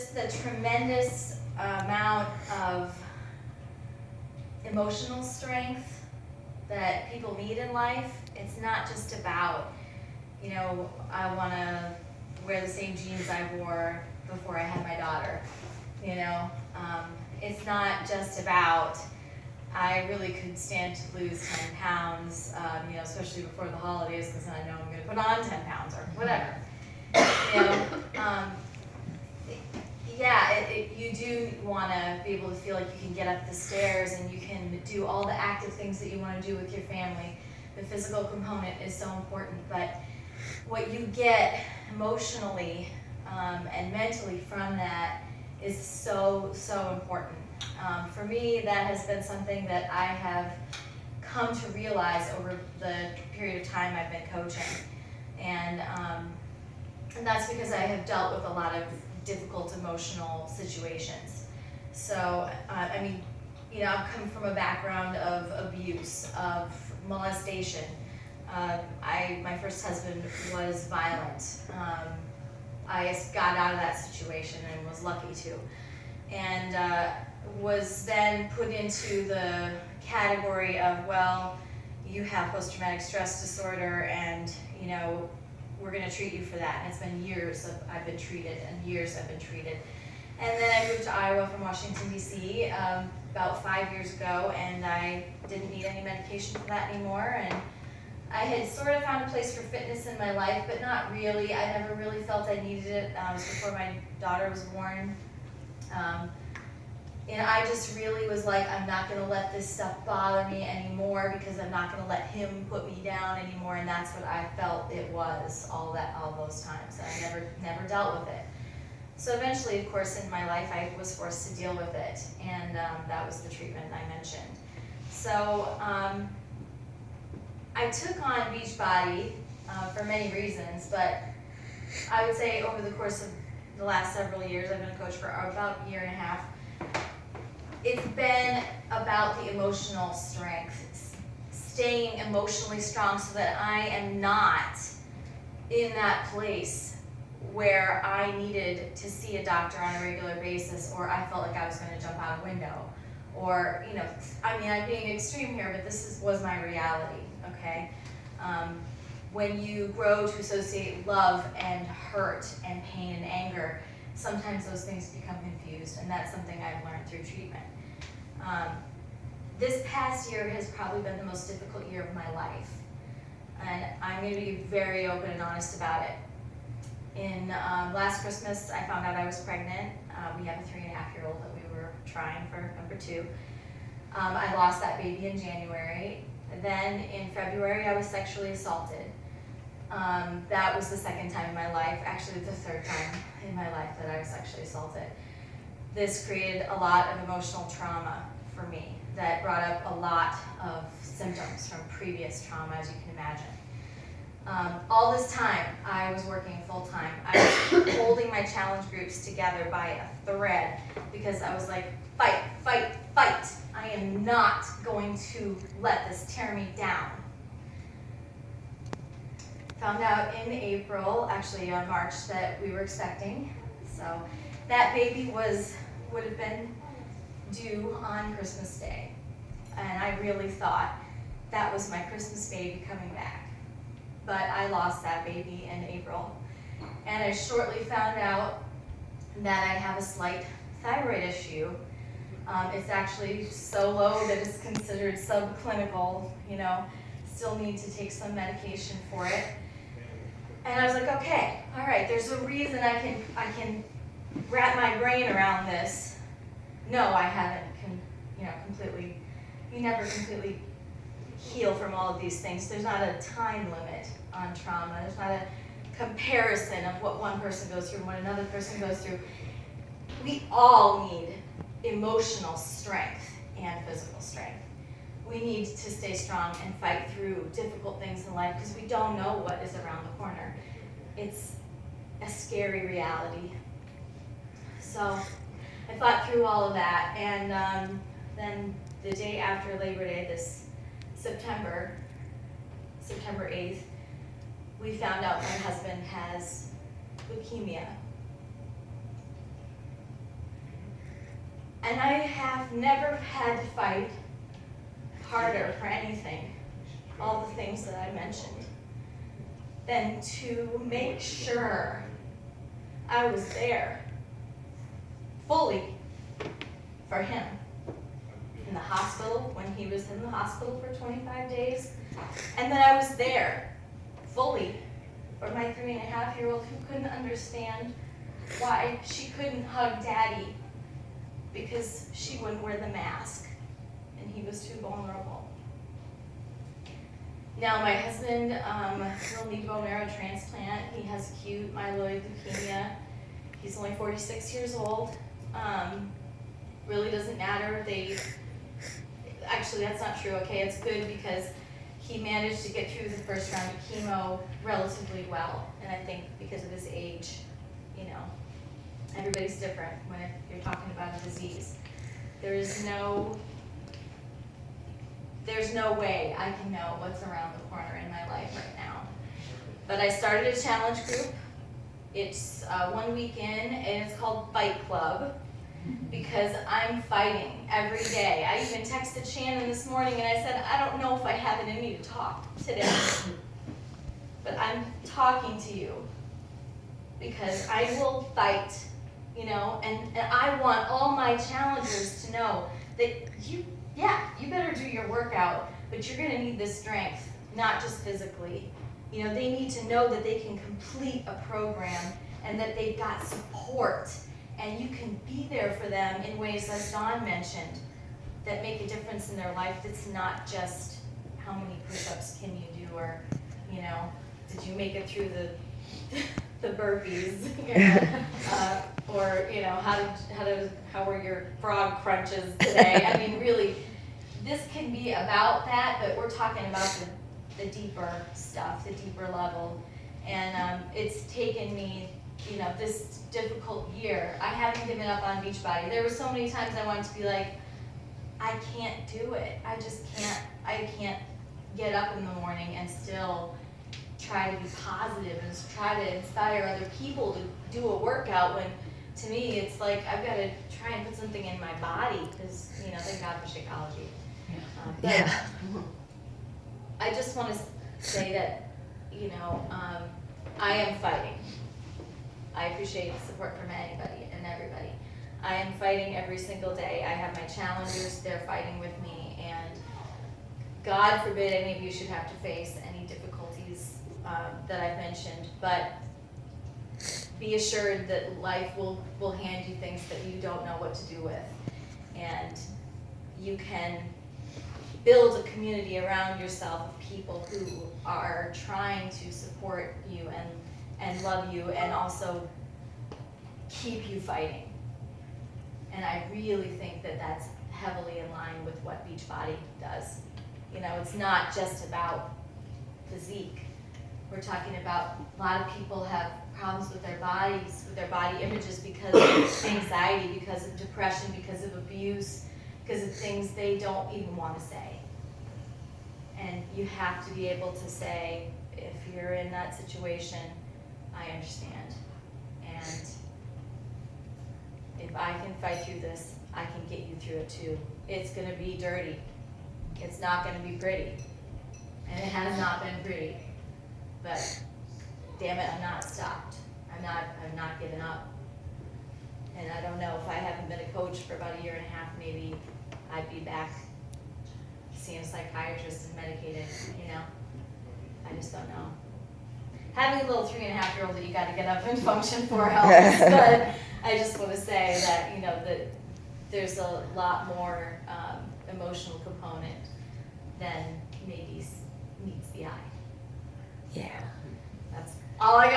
just the tremendous amount of emotional strength that people need in life. It's not just about, you know, I want to wear the same jeans I wore before I had my daughter, you know. It's not just about, I really could stand to lose 10 pounds, you know, especially before the holidays, because I know I'm going to put on 10 pounds or whatever. You know, you do want to be able to feel like you can get up the stairs and you can do all the active things that you want to do with your family. The physical component is so important, but what you get emotionally and mentally from that is so, so important. For me, that has been something that I have come to realize over the period of time I've been coaching. And that's because I have dealt with a lot of difficult emotional situations. So, I mean, you know, I've come from a background of abuse, of molestation. My first husband was violent. I got out of that situation and was lucky to. And was then put into the category of, well, you have post-traumatic stress disorder and, you know, we're going to treat you for that. And it's been years I've been treated and years I've been treated. And then I moved to Iowa from Washington, D.C. About 5 years ago, and I didn't need any medication for that anymore. And I had sort of found a place for fitness in my life, but not really. I never really felt I needed it. It was before my daughter was born. And I just really was like, I'm not going to let this stuff bother me anymore because I'm not going to let him put me down anymore. And that's what I felt it was all those times. I never dealt with it. So eventually, of course, in my life, I was forced to deal with it. And that was the treatment I mentioned. So I took on Beachbody for many reasons, but I would say over the course of the last several years, I've been a coach for about a year and a half. It's been about the emotional strength, staying emotionally strong so that I am not in that place where I needed to see a doctor on a regular basis, or I felt like I was going to jump out a window, or, you know, I mean, I'm being extreme here, but this was my reality, okay? When you grow to associate love and hurt and pain and anger, sometimes those things become confused, and that's something I've learned through treatment. This past year has probably been the most difficult year of my life, and I'm going to be very open and honest about it. In last Christmas, I found out I was pregnant. We have a 3.5-year-old that we were trying for number 2. I lost that baby in January. Then in February, I was sexually assaulted. That was the second time in my life, actually the third time in my life that I was sexually assaulted. This created a lot of emotional trauma for me that brought up a lot of symptoms from previous trauma, as you can imagine. All this time, I was working full-time. I was holding my challenge groups together by a thread because I was like, fight, fight, fight. I am not going to let this tear me down. Found out in April, actually March, that we were expecting. So that baby would have been due on Christmas Day. And I really thought that was my Christmas baby coming back. But I lost that baby in April. And I shortly found out that I have a slight thyroid issue. It's actually so low that it's considered subclinical, you know, still need to take some medication for it. And I was like, okay, all right, there's a reason I can wrap my brain around this. No, I haven't, completely, you never completely heal from all of these things. There's not a time limit on trauma. There's not a comparison of what one person goes through and what another person goes through. We all need emotional strength and physical strength. We need to stay strong and fight through difficult things in life because we don't know what is around the corner. It's a scary reality. So I fought through all of that, and then the day after Labor Day, this September 8th, we found out my husband has leukemia. And I have never had to fight harder for anything, all the things that I mentioned, than to make sure I was there fully for him. In the hospital, when he was in the hospital for 25 days, and then I was there fully for my 3.5-year-old who couldn't understand why she couldn't hug Daddy because she wouldn't wear the mask and he was too vulnerable. Now my husband will need bone marrow transplant. He has acute myeloid leukemia. He's only 46 years old. Really doesn't matter. Actually, that's not true, okay? It's good because he managed to get through the first round of chemo relatively well. And I think because of his age, you know, everybody's different when you're talking about a disease. There's no way I can know what's around the corner in my life right now. But I started a challenge group. It's 1 week in, and it's called Fight Club, because I'm fighting every day. I even texted Shannon this morning and I said, I don't know if I have it in me to talk today, but I'm talking to you because I will fight, you know, and I want all my challengers to know that you better do your workout, but you're gonna need this strength, not just physically. You know, they need to know that they can complete a program and that they've got support. And you can be there for them in ways, as Dawn mentioned, that make a difference in their life. It's not just how many push-ups can you do, or, you know, did you make it through the burpees, you know, or, you know, how were your frog crunches today? I mean, really, this can be about that, but we're talking about the deeper stuff, the deeper level. And it's taken me, you know, this difficult year. I haven't given up on Beachbody. There were so many times I wanted to be like, I can't do it. I just can't. I can't get up in the morning and still try to be positive and try to inspire other people to do a workout, when to me it's like I've got to try and put something in my body, because, you know, thank God for Shakeology. But I just want to say that, you know, I am fighting. I appreciate the support from anybody and everybody. I am fighting every single day. I have my challengers, they're fighting with me, and God forbid any of you should have to face any difficulties that I've mentioned, but be assured that life will hand you things that you don't know what to do with. And you can build a community around yourself of people who are trying to support you and love you and also keep you fighting. And I really think that that's heavily in line with what Beachbody does. You know, it's not just about physique. We're talking about a lot of people have problems with their bodies, with their body images, because of anxiety, because of depression, because of abuse, because of things they don't even want to say. And you have to be able to say, if you're in that situation, I understand. And if I can fight through this, I can get you through it too. It's going to be dirty. It's not going to be pretty. And it has not been pretty. But damn it, I'm not stopped. I'm not giving up. And I don't know, if I haven't been a coach for about 1.5 years, maybe I'd be back seeing a psychiatrist and medicated, you know? I just don't know. Having a little 3.5-year-old that you got to get up and function for helps, but I just want to say that, you know, that there's a lot more emotional component than maybe meets the eye. Yeah. That's all I got.